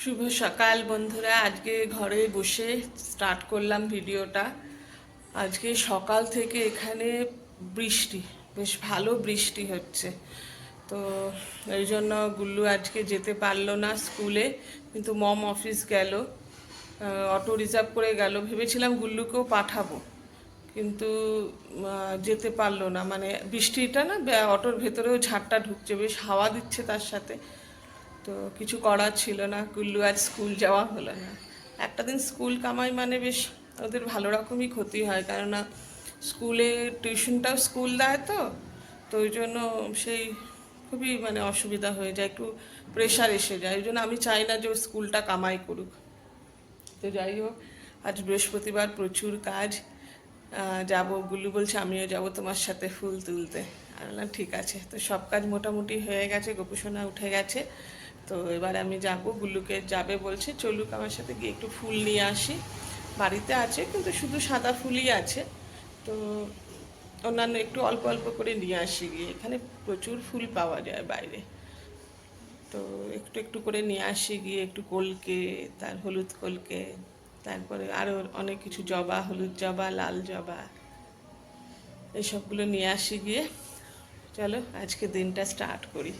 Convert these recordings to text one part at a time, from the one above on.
শুভ সকাল বন্ধুরা। আজকে ঘরে বসে স্টার্ট করলাম ভিডিওটা। আজকে সকাল থেকে এখানে বৃষ্টি, বেশ ভালো বৃষ্টি হচ্ছে। তো এই জন্য গুল্লু আজকে যেতে পারলো না স্কুলে, কিন্তু মম অফিস গেল, অটো রিজার্ভ করে গেল। ভেবেছিলাম গুল্লুকেও পাঠাবো, কিন্তু যেতে পারলো না। মানে বৃষ্টিটা না, অটোর ভেতরেও ঝাড়টা ঢুকছে, বেশ হাওয়া দিচ্ছে তার সাথে। তো কিছু করার ছিল না, গুল্লু আজ স্কুল যাওয়া হলো না। একটা দিন স্কুল কামাই মানে বেশ ওদের ভালো রকমই ক্ষতি হয়, কেননা স্কুলে টিউশনটাও স্কুল দেয়, তো তো ওই জন্য সেই খুবই মানে অসুবিধা হয়ে যায়, একটু প্রেশার এসে যায়। ওই জন্য আমি চাই না যে ও স্কুলটা কামাই করুক। তো যাই হোক, আজ বৃহস্পতিবার, প্রচুর কাজ। যাব, গুল্লু বলছে আমিও যাব তোমার সাথে ফুল তুলতে। আমি বললাম ঠিক আছে। তো সব কাজ মোটামুটি হয়ে গেছে, গোপুসোনা উঠে গেছে। তো এবার আমি যাব, গুল্লুকে যাবে বলছে, চলুক আমার সাথে, গিয়ে একটু ফুল নিয়ে আসি। বাড়িতে আছে কিন্তু শুধু সাদা ফুলই আছে, তো অন্যান্য একটু অল্প অল্প করে নিয়ে আসি গিয়ে। এখানে প্রচুর ফুল পাওয়া যায় বাইরে, তো একটু একটু করে নিয়ে আসি গিয়ে। একটু কলকে, তার হলুদ কলকে, তারপরে আরও অনেক কিছু, জবা, হলুদ জবা, লাল জবা, এইসবগুলো নিয়ে আসি গিয়ে। চলো আজকে দিনটা স্টার্ট করি।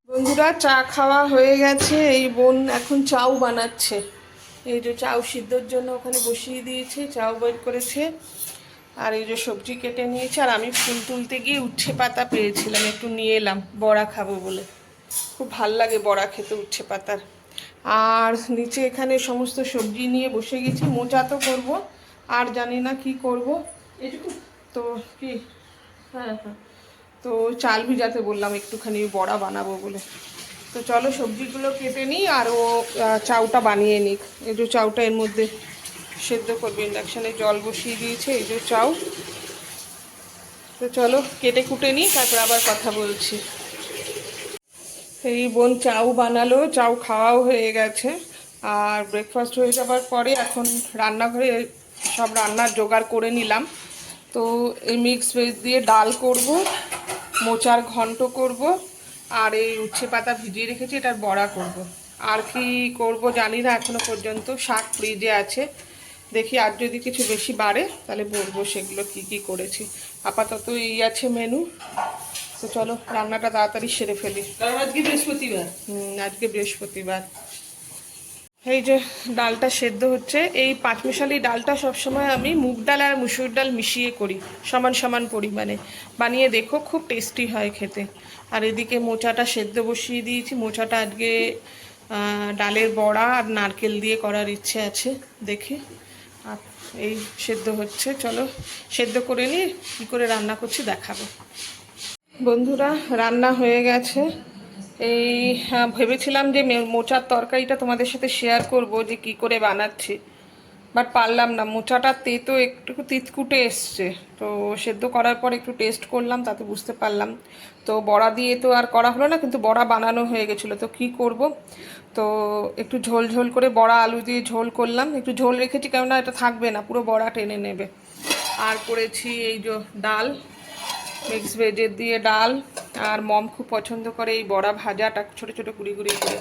বন্ধুরা, চা খাওয়া হয়ে গেছে। এই বোন এখন চাউ বানাচ্ছে। এই যে চাউ সিদ্ধর জন্য ওখানে বসিয়ে দিয়েছে, চাউ বের করেছে। আর এই যে সবজি কেটে নিয়েছে। আর আমি ফুল তুলতে গিয়ে উচ্ছে পাতা পেয়েছিলাম, একটু নিয়ে এলাম বড়া খাবো বলে। খুব ভাল লাগে বড়া খেতে উচ্ছে পাতার। আর নিচে এখানে সমস্ত সবজি নিয়ে বসে গেছি। মোচা তো করবো, আর জানি না কি করব। এটুকু তো কি, হ্যাঁ হ্যাঁ, তো চাল ভিজাতে বললাম একটুখানি, বড়া বানাবো বলে। তো চলো সবজিগুলো কেটে নিই, আর ও চাউটা বানিয়ে নিক। এই যে চাউটা এর মধ্যে সেদ্ধ করবে, ইন্ডাকশানে জল বসিয়ে দিয়েছে। এই যে চাউ। তো চলো কেটে কুটে নিই, তারপর আবার কথা বলছি। এই বোন চাউ বানালো, চাউ খাওয়াও হয়ে গেছে। আর ব্রেকফাস্ট হয়ে যাবার পরে এখন রান্নাঘরে সব রান্নার জোগাড় করে নিলাম। তো এই মিক্স ভেজ দিয়ে ডাল করব, মোচার ঘন্ট করব, আর এই উচ্ছে পাতা ভিজিয়ে রেখেছি, এটার বড়া করব। আর কি করব জানি না এখনো পর্যন্ত। শাক ফ্রিজে আছে, দেখি আর যদি কিছু বেশি বাড়ে তাহলে বলবো সেগুলো কি কি করেছি। আপাতত এই আছে মেনু। তো চলো রান্নাটা তাড়াতাড়ি সেরে ফেলি, কারণ আজকে বৃহস্পতিবার। আজকে বৃহস্পতিবার। এই যে ডালটা সেদ্ধ হচ্ছে। এই পাঁচমিশালি ডালটা সবসময় আমি মুগ ডাল আর মুসুর ডাল মিশিয়ে করি, সমান সমান পরিমাণে। বানিয়ে দেখো, খুব টেস্টি হয় খেতে। আর এদিকে মোচাটা সেদ্ধ বসিয়ে দিয়েছি। মোচাটা আজকে ডালের বড়া আর নারকেল দিয়ে করার ইচ্ছে আছে, দেখি। আর এই সেদ্ধ হচ্ছে, চলো সেদ্ধ করে নিয়ে কী করে রান্না করছি দেখাবো। বন্ধুরা, রান্না হয়ে গেছে। এই ভেবেছিলাম যে মোচার তরকারিটা তোমাদের সাথে শেয়ার করব, যে কি করে বানাচ্ছি, বাট পারলাম না। মোচাটা তেতো, একটু তিতকুটে এসছে। তো সেদ্ধ করার পর একটু টেস্ট করলাম, তাতে বুঝতে পারলাম। তো বড়া দিয়ে তো আর করা হলো না, কিন্তু বড়া বানানো হয়ে গেছিলো। তো কি করব, তো একটু ঝোল ঝোল করে বড়া আলু দিয়ে ঝোল করলাম। একটু ঝোল রেখেছি, কেননা এটা থাকবে না, পুরো বড়া টেনে নেবে। আর করেছি এই যে ডাল, মিক্স ভেজের দিয়ে ডাল। আর মম খুব পছন্দ করে এই বড়া ভাজাটা, ছোটো ছোটো কুড়ি কুড়ি করে।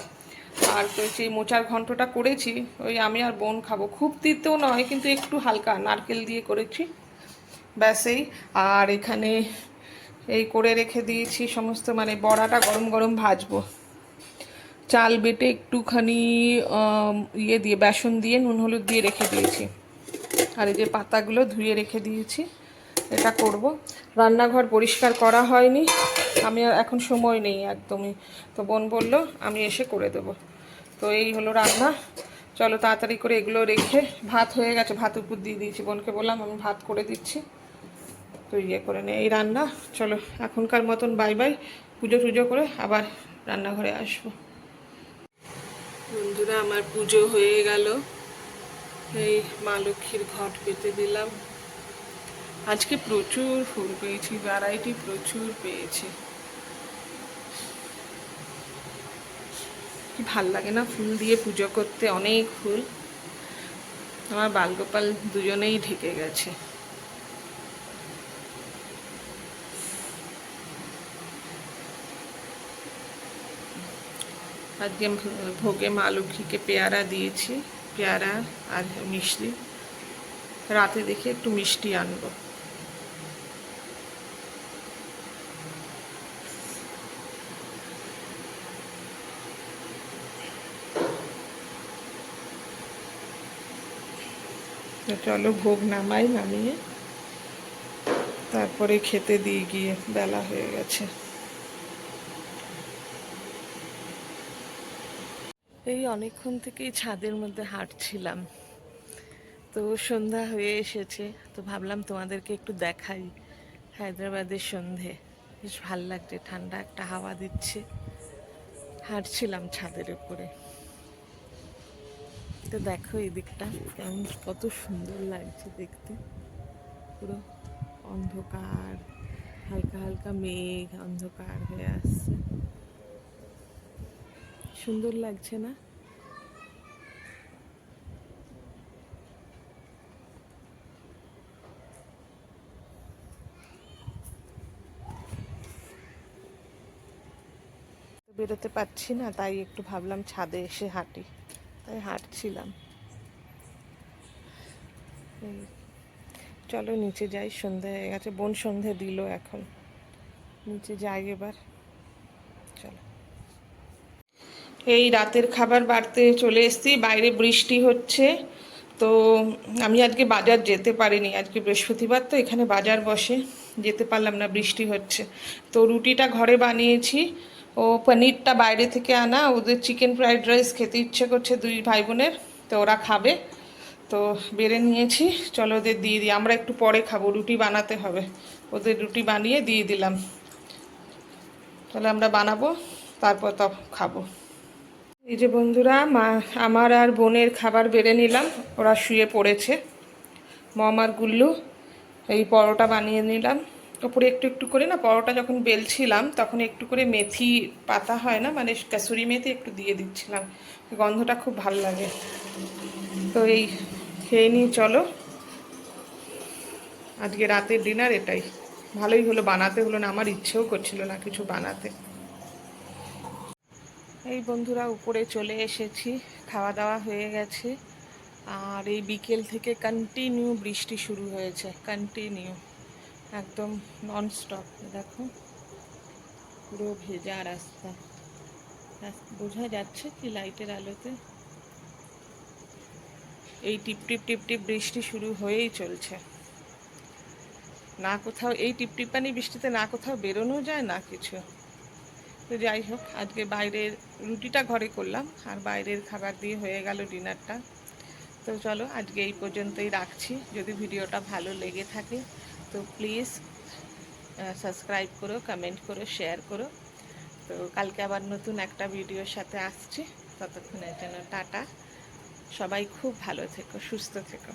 আর করেছি এই মোচার ঘন্টটা করেছি, ওই আমি আর বোন খাবো। খুব তিতো নয়, কিন্তু একটু হালকা নারকেল দিয়ে করেছি, ব্যাস এই। আর এখানে এই করে রেখে দিয়েছি সমস্ত, মানে বড়াটা গরম গরম ভাজবো। চাল বেটে একটুখানি ইয়ে দিয়ে, বেসন দিয়ে, নুন হলুদ দিয়ে রেখে দিয়েছি। আর এই যে পাতাগুলো ধুয়ে রেখে দিয়েছি, এটা করব। রান্নাঘর পরিষ্কার করা হয়নি, আমি এখন সময় নেই একদমই। তো বোন বলল আমি এসে করে দেব। তো এই হলো রান্না। চলো তাড়াতাড়ি করে এগুলো রেখে, ভাত হয়ে গেছে, ভাত উপর দিয়ে দিয়েছি। বোনকে বললাম আমি ভাত করে দিচ্ছি, তো ইয়ে করে নে এই রান্না। চলো এখনকার মতন বাই বাই। পুজো টুজো করে আবার রান্নাঘরে আসবো। বন্ধুরা, আমার পুজো হয়ে গেল। এই মা লক্ষ্মীর ঘট পেতে দিলাম। আজকে প্রচুর ফুল পেয়েছি, ভ্যারাইটি প্রচুর পেয়েছি। কি ভাল লাগে না ফুল দিয়ে পুজো করতে, অনেক ফুল। আমার বালগোপাল দুজনেই ঢেকে গেছে। আজকে ভোগে মা লক্ষ্মীকে পেয়ারা দিয়েছি, পেয়ারা আর মিষ্টি। রাতে দেখে একটু মিষ্টি আনবো। চলো ভোগ নামাই, নামিয়ে তারপরে খেতে দিয়ে গিয়ে বেলা হয়ে গেছে। এই অনেকক্ষণ থেকেই ছাদের মধ্যে হাঁটছিলাম, তো সন্ধ্যা হয়ে এসেছে, তো ভাবলাম তোমাদেরকে একটু দেখাই হায়দ্রাবাদের সন্ধে। বেশ ভাল লাগছে, ঠান্ডা একটা হাওয়া দিচ্ছে, হাঁটছিলাম ছাদের উপরে। তো দেখো এই দিকটা কেমন, কত সুন্দর লাগছে দেখতে। পুরো অন্ধকার, হালকা হালকা মেঘ অন্ধকার হয়ে আসছে, সুন্দর লাগছে না? বেরোতে পারছি না, তাই একটু ভাবলাম ছাদে এসে হাঁটি, তাই হাঁটছিলাম। চলো নিচে যাই, সন্ধে হয়ে গেছে, বোন সন্ধে দিল, এখন নিচে যাই এবার। চলো। এই রাতের খাবার বাড়তে চলে এসেছি, বাইরে বৃষ্টি হচ্ছে। তো আমি আজকে বাজার যেতে পারিনি, আজকে বৃহস্পতিবার তো এখানে বাজার বসে, যেতে পারলাম না, বৃষ্টি হচ্ছে। তো রুটিটা ঘরে বানিয়েছি, ও পনিরটা বাইরে থেকে আনা, ওদের চিকেন ফ্রাইড রাইস খেতে ইচ্ছে করছে দুই ভাই বোনের, তো ওরা খাবে, তো বেড়ে নিয়েছি। চলো ওদের দিয়ে দিই, আমরা একটু পরে খাবো, রুটি বানাতে হবে, ওদের রুটি বানিয়ে দিয়ে দিলাম। তাহলে আমরা বানাবো, তারপর তো খাবো। এই যে বন্ধুরা, আমার আর বোনের খাবার বেড়ে নিলাম, ওরা শুয়ে পড়েছে। মম আর গুল্লু, এই পরোটা বানিয়ে নিলাম। ওপরে একটু একটু করে না, পরোটা যখন বেলছিলাম তখন একটু করে মেথি পাতা হয় না, মানে কাসুরি মেথি একটু দিয়ে দিচ্ছিলাম, গন্ধটা খুব ভাল লাগে। তো এই খেয়ে নিই চলো, আজকে রাতের ডিনার এটাই। ভালোই হলো, বানাতে হলো না, আমার ইচ্ছেও করছিল না কিছু বানাতে। এই বন্ধুরা উপরে চলে এসেছি, খাওয়া দাওয়া হয়ে গেছে। আর এই বিকেল থেকে কন্টিনিউ বৃষ্টি শুরু হয়েছে, কন্টিনিউ একদম ননস্টপ। দেখো পুরো ভেজা রাস্তা, বোঝা যাচ্ছে কি লাইটের আলোতে? এই টিপ টিপ টিপ টিপ বৃষ্টি শুরু হয়েই চলছে, না কোথাও, এই টিপটিপানি বৃষ্টিতে না কোথাও বেরোনো যায় না কিছু। তো যাই হোক, আজকে বাইরের রুটিটা ঘরে করলাম, আর বাইরের খাবার দিয়ে হয়ে গেল ডিনারটা। তো চলো আজকে এই পর্যন্তই রাখছি। যদি ভিডিওটা ভালো লেগে থাকে তো প্লিজ সাবস্ক্রাইব করো, কমেন্ট করো, শেয়ার করো। তো কালকে আবার নতুন একটা ভিডিওর সাথে আসছি, ততক্ষণের জন্য টাটা। সবাই খুব ভালো থেকো, সুস্থ থেকো।